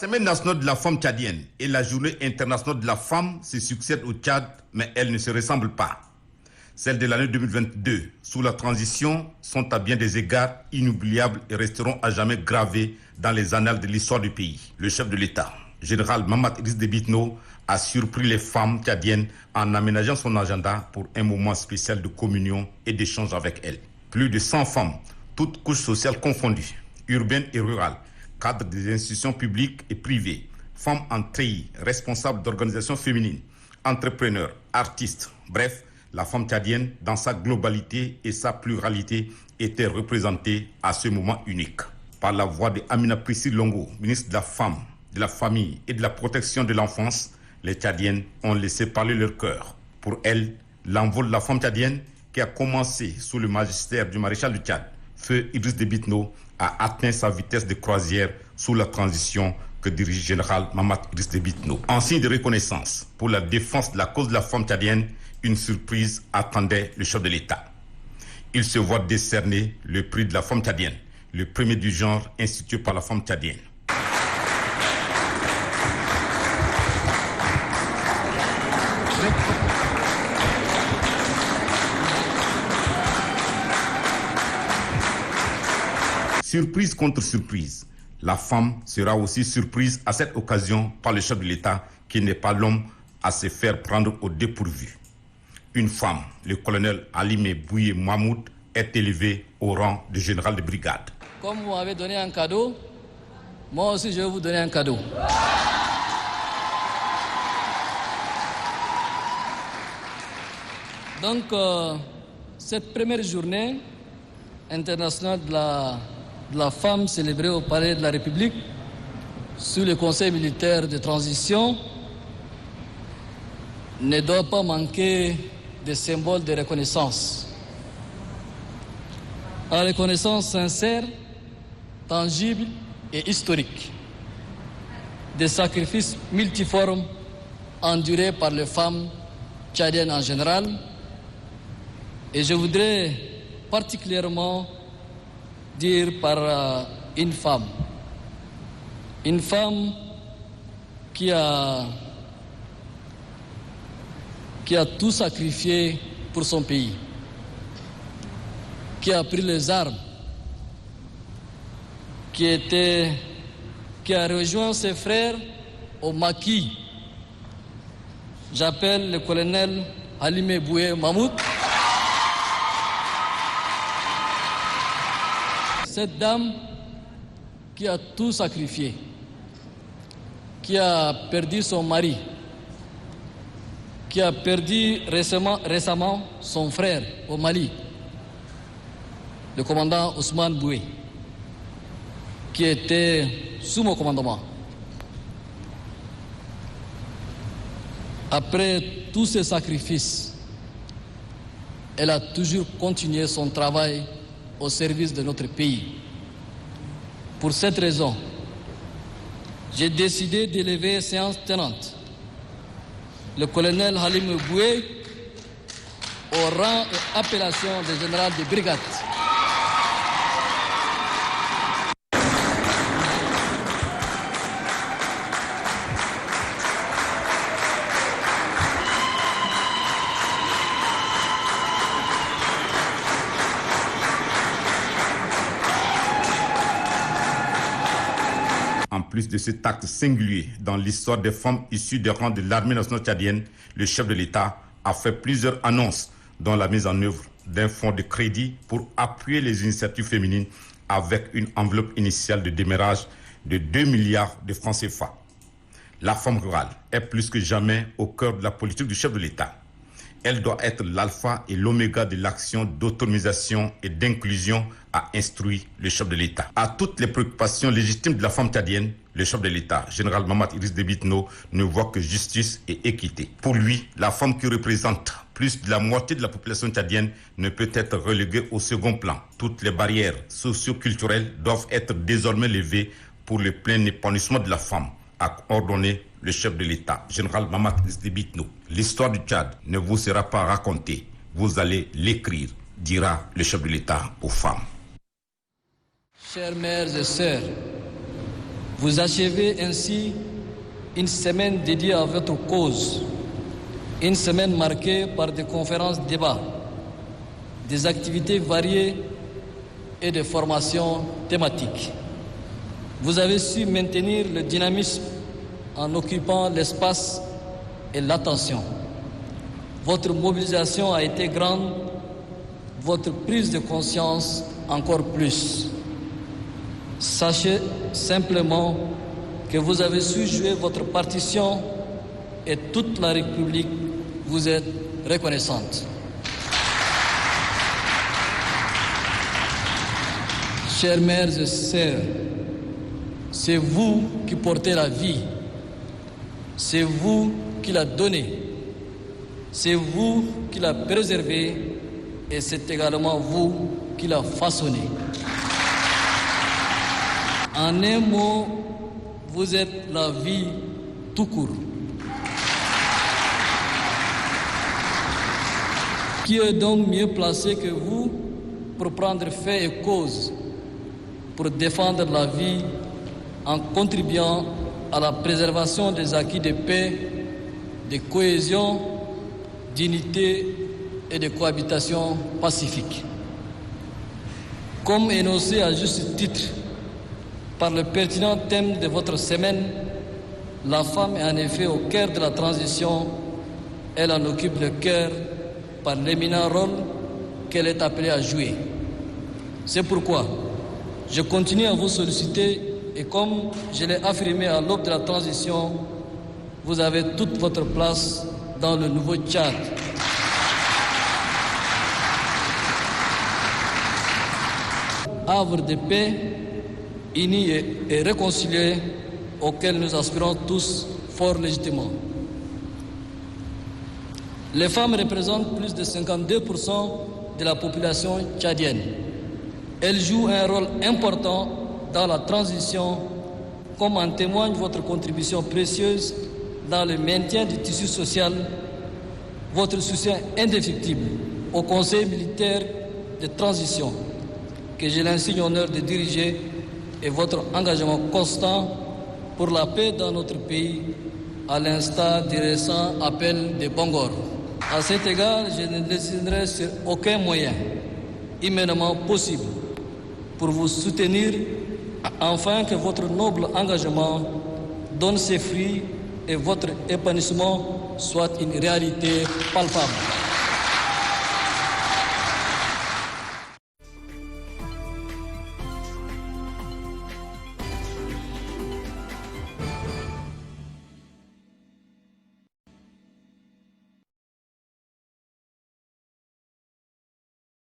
La Semaine nationale de la femme tchadienne et la Journée internationale de la femme se succèdent au Tchad, mais elles ne se ressemblent pas. Celles de l'année 2022, sous la transition, sont à bien des égards inoubliables et resteront à jamais gravées dans les annales de l'histoire du pays. Le chef de l'État, général Mahamat Idriss Déby Itno, a surpris les femmes tchadiennes en aménageant son agenda pour un moment spécial de communion et d'échange avec elles. Plus de 100 femmes, toutes couches sociales confondues, urbaines et rurales, cadres des institutions publiques et privées, femmes en treillis, responsables d'organisations féminines, entrepreneurs, artistes, bref, la femme tchadienne, dans sa globalité et sa pluralité, était représentée à ce moment unique. Par la voix de Amina Priscille Longo, ministre de la Femme, de la Famille et de la Protection de l'Enfance, les Tchadiennes ont laissé parler leur cœur. Pour elles, l'envol de la femme tchadienne, qui a commencé sous le magistère du maréchal du Tchad, feu Idriss Déby Itno, a atteint sa vitesse de croisière sous la transition que dirige le général Mahamat Idriss Déby Itno. En signe de reconnaissance pour la défense de la cause de la femme tchadienne, une surprise attendait le chef de l'État. Il se voit décerner le prix de la femme tchadienne, le premier du genre institué par la femme tchadienne. Surprise contre surprise, la femme sera aussi surprise à cette occasion par le chef de l'État qui n'est pas l'homme à se faire prendre au dépourvu. Une femme, le colonel Alimé Bouye Mahmoud, est élevée au rang de général de brigade. Comme vous m'avez donné un cadeau, moi aussi je vais vous donner un cadeau. Donc, cette première journée internationale de la femme célébrée au Palais de la République sous le Conseil militaire de transition ne doit pas manquer de symboles de reconnaissance. En reconnaissance sincère, tangible et historique des sacrifices multiformes endurés par les femmes tchadiennes en général. Et je voudrais particulièrement dire par une femme qui a tout sacrifié pour son pays, qui a pris les armes, qui a rejoint ses frères au maquis. J'appelle le colonel Alimé Bouye Mahmoud. Cette dame qui a tout sacrifié, qui a perdu son mari, qui a perdu récemment son frère au Mali, le commandant Ousmane Boué, qui était sous mon commandement. Après tous ces sacrifices, elle a toujours continué son travail au service de notre pays. Pour cette raison, j'ai décidé d'élever séance tenante le colonel Halim Boué au rang et appellation de général de brigade. En plus de cet acte singulier dans l'histoire des femmes issues des rangs de l'armée nationale tchadienne, le chef de l'État a fait plusieurs annonces, dont la mise en œuvre d'un fonds de crédit pour appuyer les initiatives féminines avec une enveloppe initiale de démarrage de 2 milliards de francs CFA. La femme rurale est plus que jamais au cœur de la politique du chef de l'État. Elle doit être l'alpha et l'oméga de l'action d'autonomisation et d'inclusion, a instruit le chef de l'État. À toutes les préoccupations légitimes de la femme tchadienne, le chef de l'État, général Mahamat Idriss Déby Itno, ne voit que justice et équité. Pour lui, la femme qui représente plus de la moitié de la population tchadienne ne peut être reléguée au second plan. Toutes les barrières socio-culturelles doivent être désormais levées pour le plein épanouissement de la femme, a ordonné le chef de l'État, général Mahamat Idriss Déby Itno. L'histoire du Tchad ne vous sera pas racontée, vous allez l'écrire, dira le chef de l'État aux femmes. Chères mères et sœurs, Vous achevez ainsi une semaine dédiée à votre cause, une semaine marquée par des conférences-débats, des activités variées et des formations thématiques. Vous avez su maintenir le dynamisme en occupant l'espace et l'attention. Votre mobilisation a été grande, votre prise de conscience encore plus. Sachez simplement que vous avez su jouer votre partition et toute la République vous est reconnaissante. Chères mères et sœurs, c'est vous qui portez la vie, c'est vous qui la donnez, c'est vous qui la préservez et c'est également vous qui la façonnez. En un mot, vous êtes la vie tout court. Qui est donc mieux placé que vous pour prendre fait et cause, pour défendre la vie en contribuant à la préservation des acquis de paix, de cohésion, d'unité et de cohabitation pacifique. Comme énoncé à juste titre par le pertinent thème de votre semaine, la femme est en effet au cœur de la transition. Elle en occupe le cœur par l'éminent rôle qu'elle est appelée à jouer. C'est pourquoi je continue à vous solliciter et comme je l'ai affirmé à l'aube de la transition, vous avez toute votre place dans le nouveau Tchad. Havre de paix, uni et réconcilié, auquel nous aspirons tous fort légitimement. Les femmes représentent plus de 52% de la population tchadienne. Elles jouent un rôle important dans la transition, comme en témoigne votre contribution précieuse dans le maintien du tissu social, votre soutien indéfectible au Conseil militaire de transition, que j'ai l'insigne honneur de diriger, et votre engagement constant pour la paix dans notre pays, à l'instar du récent appel de Bangor. À cet égard, je ne lésinerai sur aucun moyen immédiatement possible pour vous soutenir afin que votre noble engagement donne ses fruits et votre épanouissement soit une réalité palpable.